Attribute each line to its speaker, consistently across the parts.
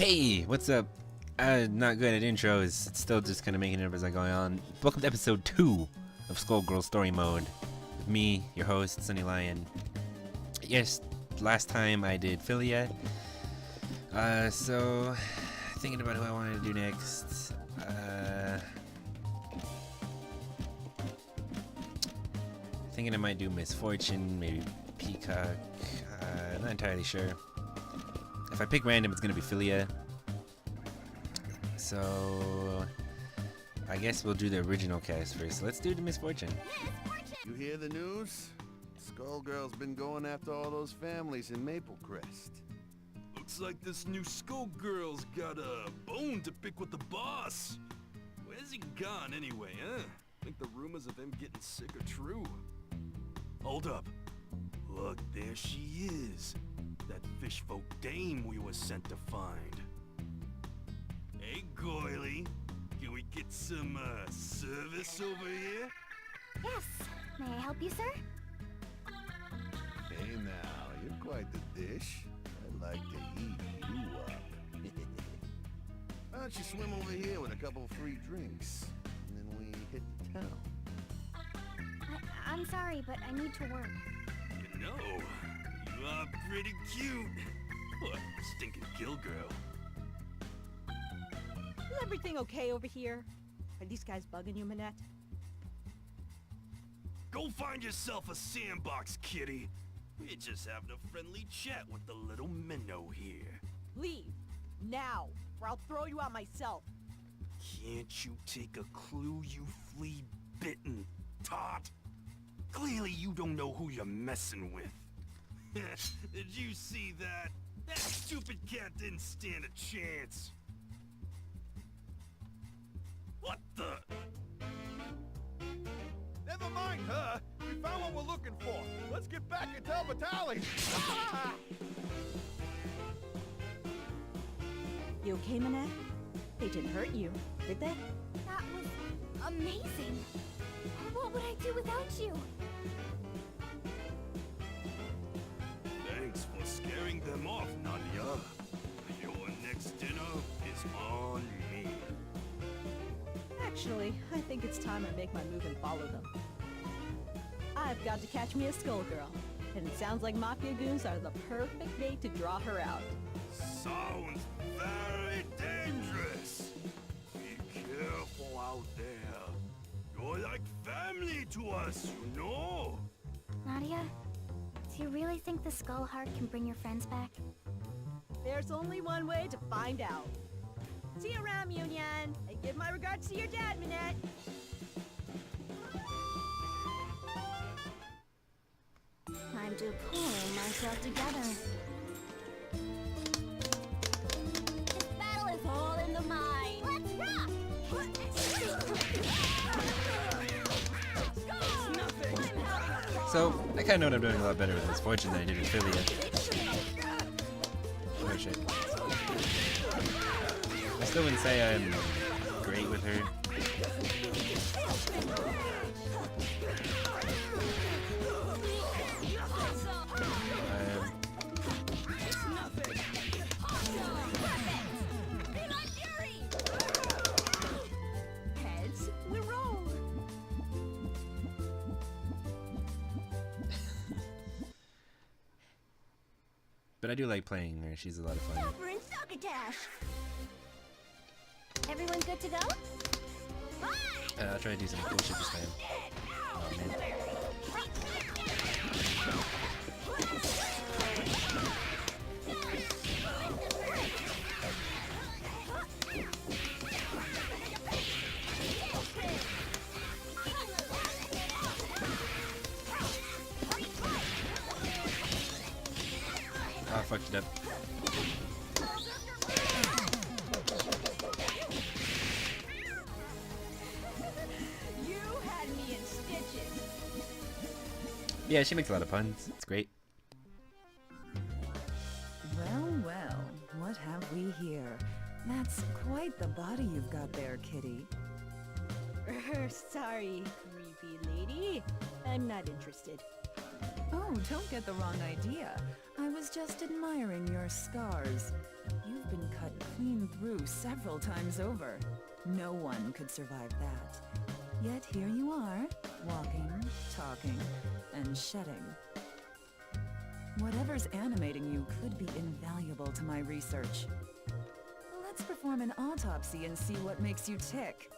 Speaker 1: Hey, what's up? Not good at intros. It's still just kind of making it up as I go on. Welcome to episode 2 of Skullgirls Story Mode. With me, your host, Sunny Lion. Yes, last time I did Philia. So, thinking about who I wanted to do next. Thinking I might do Misfortune, maybe Peacock. Not entirely sure. If I pick random, it's gonna be Philia. So I guess we'll do the original cast first. Let's do the Misfortune.
Speaker 2: You hear the news? Skullgirls been going after all those families in Maple Crest.
Speaker 3: Looks like this new Skullgirl's got a bone to pick with the boss. Where's he gone anyway, huh? Think the rumors of him getting sick are true. Hold up. Look, there she is. That fishfolk dame we were sent to find. Hey, Goily. Can we get some, service over here?
Speaker 4: Yes. May I help you, sir?
Speaker 2: Hey now, you're quite the dish. I'd like to eat you up. Why don't you swim over here with a couple free drinks, and then we hit the town.
Speaker 4: I'm sorry, but I need to work.
Speaker 3: You know, you are pretty cute. What, stinking kill girl.
Speaker 5: Is everything okay over here? Are these guys bugging you, Manette?
Speaker 3: Go find yourself a sandbox, kitty. We're just having a friendly chat with the little minnow here.
Speaker 5: Leave! Now! Or I'll throw you out myself!
Speaker 3: Can't you take a clue, you flea-bitten tot? Clearly you don't know who you're messing with. Did you see that? That stupid cat didn't stand a chance. What the?
Speaker 6: Never mind her. We found what we're looking for. Let's get back and tell Vitaly. Ah!
Speaker 5: You okay, Manette? They didn't hurt you, did they?
Speaker 4: That was amazing. What would I do without you?
Speaker 3: Thanks for scaring them off, Nadia. Your next dinner is on me.
Speaker 5: Actually, I think it's time I make my move and follow them. I've got to catch me a Skullgirl, and it sounds like Mafia goons are the perfect bait to draw her out.
Speaker 3: Sounds very dangerous. Be careful out there. You're like family to us, you know?
Speaker 4: Nadia, do you really think the Skull Heart can bring your friends back?
Speaker 5: There's only one way to find out. See you around, Union, and give my regards to your dad, Manette.
Speaker 4: Time to pull myself together. This battle is all in the mind. Let's rock!
Speaker 1: So I kind of know what I'm doing a lot better with Misfortune than I did with Philia. Oh shit. I still wouldn't say I'm great with her.
Speaker 5: Heads, we roll.
Speaker 1: But I do like playing her. She's a lot of fun.
Speaker 4: Stopper and succotash. Everyone good to go?
Speaker 1: I'll try to do some cool shit this time. Oh man. Oh, I fucked it up.
Speaker 5: You had me in stitches.
Speaker 1: Yeah, she makes a lot of puns. It's great.
Speaker 7: Well, what have we here? That's quite the body you've got there, kitty.
Speaker 5: Sorry, creepy lady. I'm not interested.
Speaker 7: Oh, don't get the wrong idea. I was just admiring your scars. You've been cut clean through several times over. No one could survive that. Yet here you are, walking, talking, and shedding. Whatever's animating you could be invaluable to my research. Let's perform an autopsy and see what makes you tick.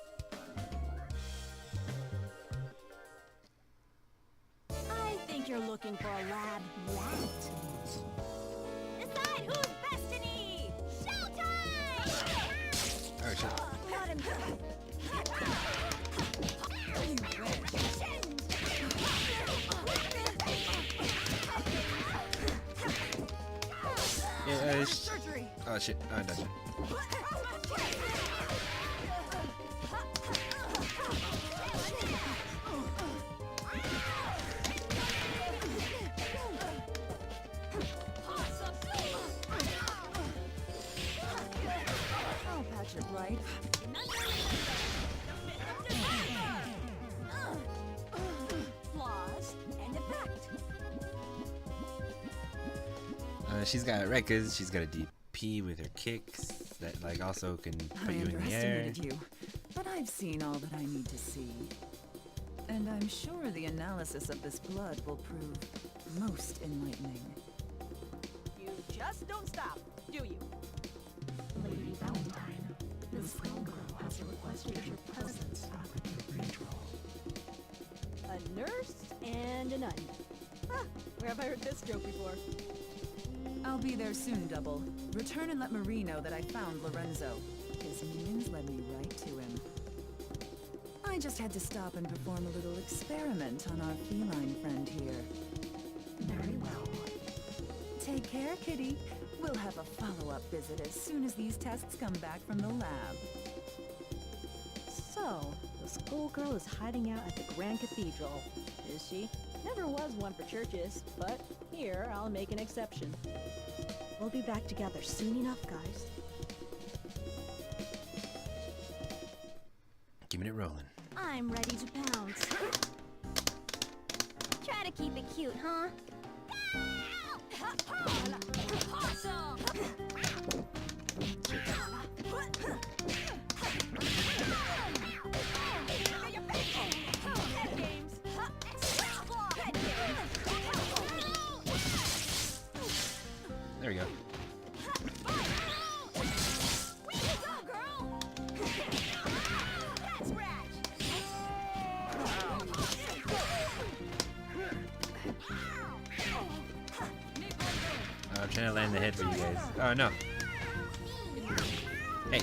Speaker 5: I think you're looking for a lab rat.
Speaker 4: Decide who's destiny! Showtime!
Speaker 1: Oh shit.
Speaker 4: Got him.
Speaker 1: Yeah, oh shit. Oh, I died.
Speaker 7: I'll patch it right.
Speaker 5: Flaws and effect.
Speaker 1: She's got records. She's got a DP with her kicks that like also can
Speaker 7: I
Speaker 1: put you in the air.
Speaker 7: underestimated you, but I've seen all that I need to see. And I'm sure the analysis of this blood will prove most enlightening.
Speaker 5: You just don't stop, do you?
Speaker 8: Lady Valentine, the Skullgirl has requested your presence at the cathedral.
Speaker 5: A nurse and a nun. Huh, where have I heard this joke before?
Speaker 7: I'll be there soon, Double. Return and let Marie know that I found Lorenzo. His minions led me right to him. I just had to stop and perform a little experiment on our feline friend here.
Speaker 8: Very well.
Speaker 7: Take care, Kitty. We'll have a follow-up visit as soon as these tests come back from the lab.
Speaker 5: So, the Skullgirl is hiding out at the Grand Cathedral, is she? Never was one for churches, but here I'll make an exception. We'll be back together soon enough, guys.
Speaker 1: Keeping it rolling.
Speaker 4: I'm ready to pounce. Try to keep it cute, huh? Awesome!
Speaker 1: There we go. I'm trying to land the head for you guys. Oh no. Hey.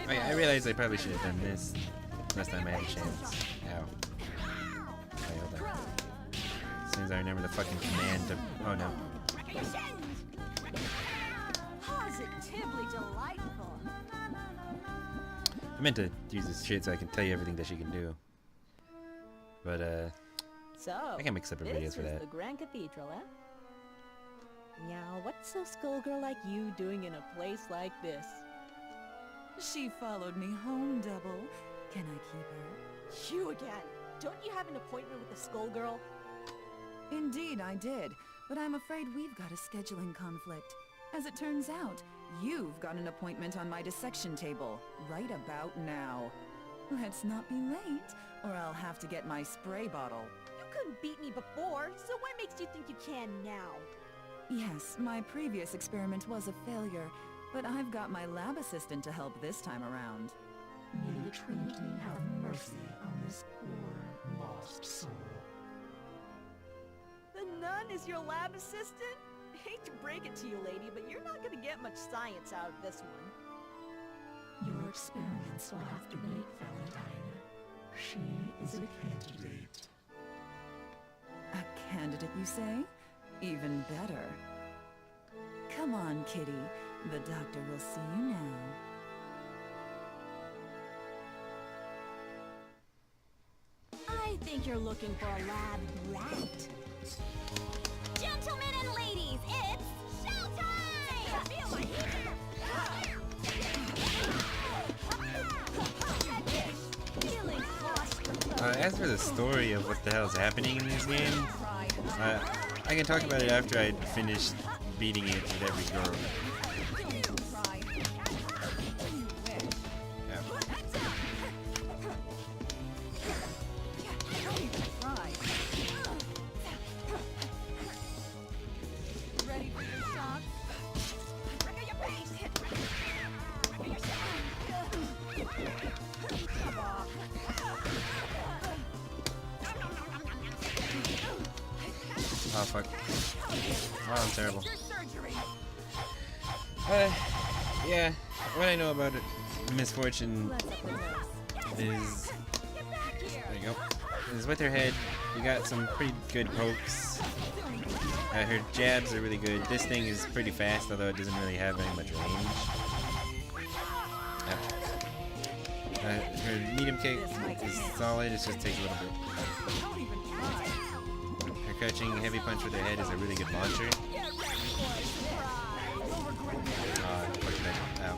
Speaker 1: Oh yeah, I realized I probably should have done this last time I had a chance. Ow. Okay, hold on. As soon as I remember the fucking command to... Oh no.
Speaker 5: Positively delightful.
Speaker 1: I meant to use this shit so I can tell you everything that she can do. But
Speaker 5: So,
Speaker 1: I can mix up her videos
Speaker 5: this
Speaker 1: for
Speaker 5: is
Speaker 1: that.
Speaker 5: the Grand Cathedral, eh? Now, what's a Skullgirl like you doing in a place like this?
Speaker 7: She followed me home, Double. Can I keep her?
Speaker 5: You again! Don't you have an appointment with the Skullgirl?
Speaker 7: Indeed, I did, but I'm afraid we've got a scheduling conflict. As it turns out, you've got an appointment on my dissection table, right about now. Let's not be late, or I'll have to get my spray bottle.
Speaker 5: You couldn't beat me before, so what makes you think you can now?
Speaker 7: Yes, my previous experiment was a failure, but I've got my lab assistant to help this time around.
Speaker 8: May the Trinity have mercy on this poor, lost soul.
Speaker 5: The nun is your lab assistant? Hate to break it to you, lady, but you're not gonna get much science out of this one.
Speaker 8: Your experiments will have to wait, Valentine. She is a candidate.
Speaker 7: A candidate, you say? Even better. Come on, Kitty. The doctor will see you now.
Speaker 5: I think you're looking for a lab rat.
Speaker 4: Gentlemen and ladies, it's showtime! Feel my
Speaker 1: As for the story of what the hell's happening in this game, I can talk about it after I finish beating it with every girl. Oh fuck. Oh, I'm terrible. Yeah, what I know about it, Misfortune is... There you go. Is with her head, you got some pretty good pokes. Her jabs are really good. This thing is pretty fast, although it doesn't really have very much range. Her medium kick is solid, it just takes a little bit. Her crouching heavy punch with her head is a really good launcher. Ow.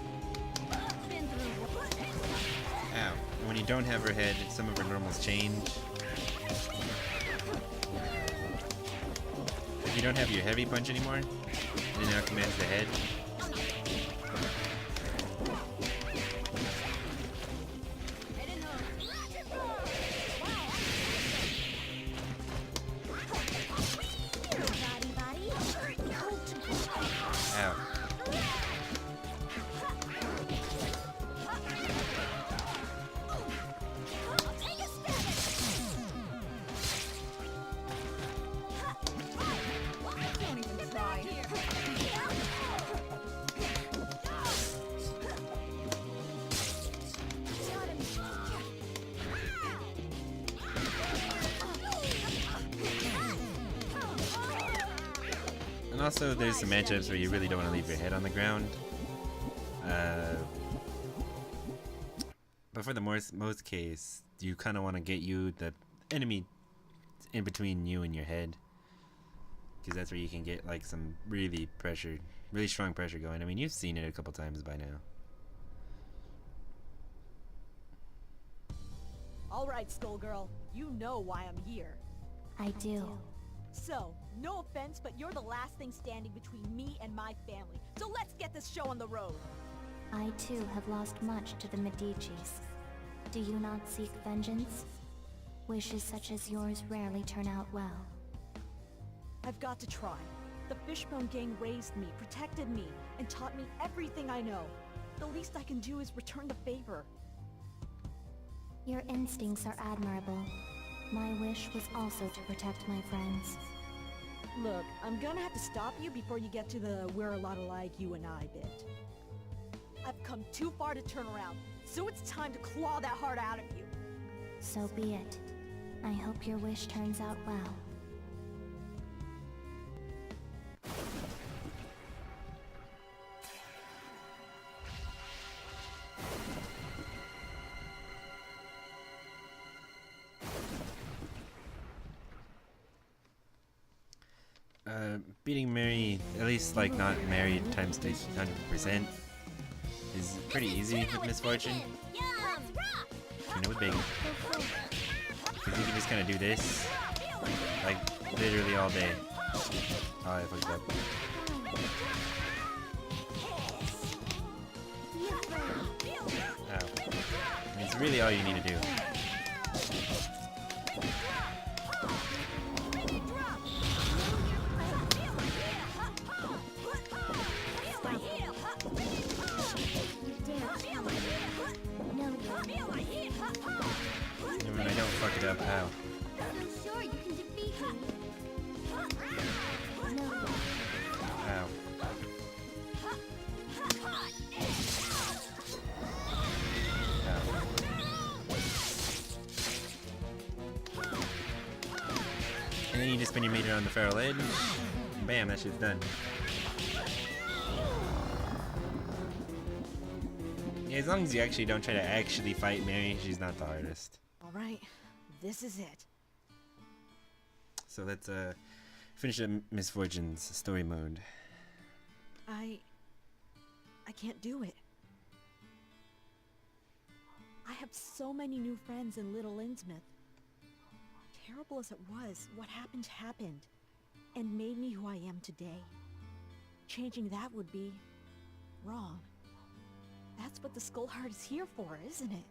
Speaker 1: Ow. And when you don't have her head, some of her normals change. If you don't have your heavy punch anymore, it now commands the head. Ow. And also, there's some matchups where you really don't want to leave your head on the ground. But for the most case, you kind of want to get the enemy in between you and your head, because that's where you can get like some really strong pressure going. I mean, you've seen it a couple times by now.
Speaker 5: All right, Skullgirl. You know why I'm here.
Speaker 4: I do.
Speaker 5: So, no offense, but you're the last thing standing between me and my family. So let's get this show on the road.
Speaker 4: I too have lost much to the Medicis. Do you not seek vengeance? Wishes such as yours rarely turn out well.
Speaker 5: I've got to try. The Fishbone Gang raised me, protected me, and taught me everything I know. The least I can do is return the favor.
Speaker 4: Your instincts are admirable. My wish was also to protect my friends.
Speaker 5: Look, I'm gonna have to stop you before you get to the we're a lot alike you and I bit. I've come too far to turn around, so it's time to claw that heart out of you.
Speaker 4: So be it. I hope your wish turns out well.
Speaker 1: Beating Mary, at least like not married times 100%, is pretty easy with Misfortune. You know, with Big. Because you can just kind of do this, like, literally all day. Oh, I fucked up. Ow. And it's really all you need to do. And when I don't fuck it up, ow.
Speaker 4: I'm sure you can defeat me. No.
Speaker 1: Ow. And then you just spin your meter on the feral edge, and bam, that shit's done. Yeah, as long as you actually don't try to actually fight Mary, she's not the hardest.
Speaker 5: Alright, this is it.
Speaker 1: So let's finish up Misfortune's story mode.
Speaker 5: I can't do it. I have so many new friends in Little Innsmouth. Terrible as it was, what happened happened. and made me who I am today. Changing that would be wrong. That's what the Skull Heart is here for, isn't it?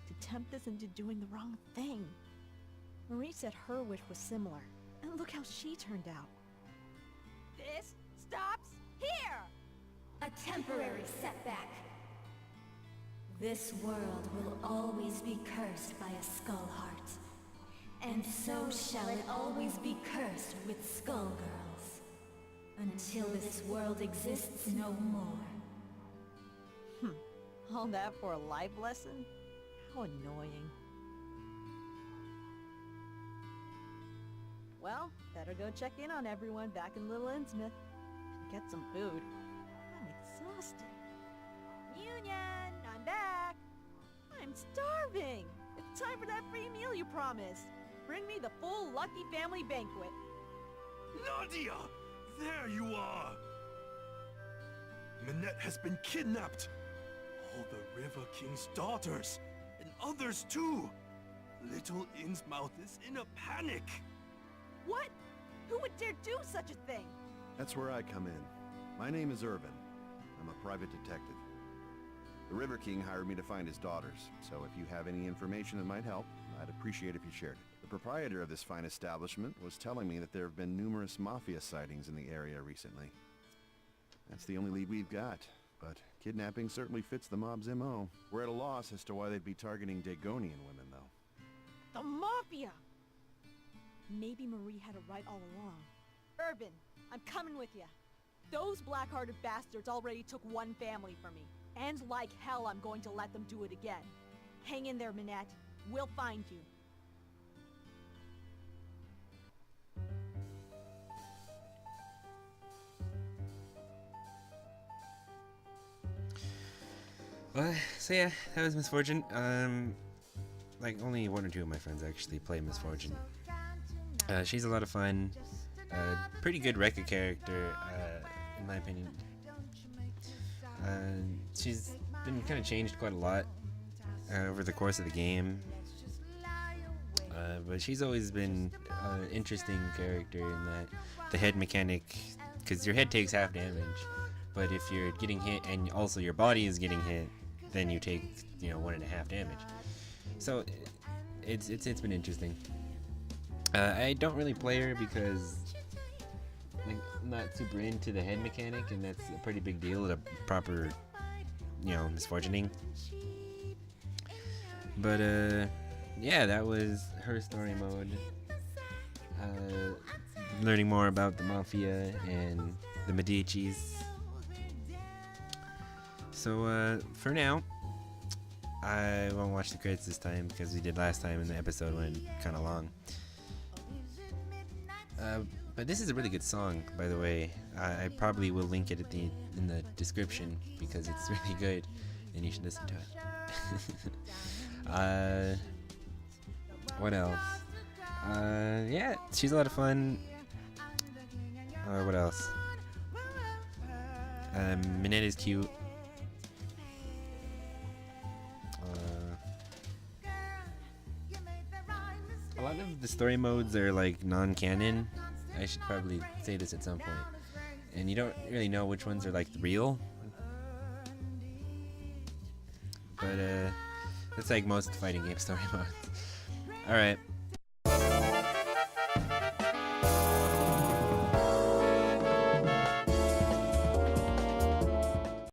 Speaker 5: To tempt us into doing the wrong thing. Marie said her wish was similar, and look how she turned out. This stops here!
Speaker 4: A temporary setback. This world will always be cursed by a Skull Heart. And so shall it always be cursed with Skullgirls. Until this world exists no more.
Speaker 5: All that for a life lesson? How annoying. Well, better go check in on everyone back in Little Innsmouth. And get some food. I'm exhausted. Union, I'm back! I'm starving! It's time for that free meal you promised. Bring me the full Lucky Family Banquet.
Speaker 3: Nadia! There you are! Minette has been kidnapped! All the River King's daughters, and others too! Little Innsmouth is in a panic!
Speaker 5: What? Who would dare do such a thing?
Speaker 2: That's where I come in. My name is Irvin. I'm a private detective. The River King hired me to find his daughters, so if you have any information that might help, I'd appreciate if you shared it. The proprietor of this fine establishment was telling me that there have been numerous mafia sightings in the area recently. That's the only lead we've got, but kidnapping certainly fits the mob's MO. We're at a loss as to why they'd be targeting Dagonian women, though.
Speaker 5: The Mafia! Maybe Marie had it right all along. Irvin, I'm coming with you. Those black-hearted bastards already took one family from me. And like hell, I'm going to let them do it again. Hang in there, Minette. We'll find you.
Speaker 1: So yeah, that was Miss Fortune. Like only one or two of my friends actually play Miss Fortune. She's a lot of fun. Pretty good record character, in my opinion. She's been kind of changed quite a lot over the course of the game. But she's always been an interesting character in that the head mechanic, because your head takes half damage, but if you're getting hit and also your body is getting hit, then you take 1.5 damage. So it's been interesting. I don't really play her because I'm not super into the head mechanic, and that's a pretty big deal, the proper misfortuning. But yeah, that was her story mode. Learning more about the Mafia and the Medicis. So for now, I won't watch the credits this time because we did last time and the episode went kind of long. But this is a really good song, by the way. I probably will link it in the description because it's really good and you should listen to it. What else? Yeah, she's a lot of fun. What else? Minette is cute. A lot of the story modes are like non-canon. I should probably say this at some point. And you don't really know which ones are like real. But it's like most fighting game story modes. Alright.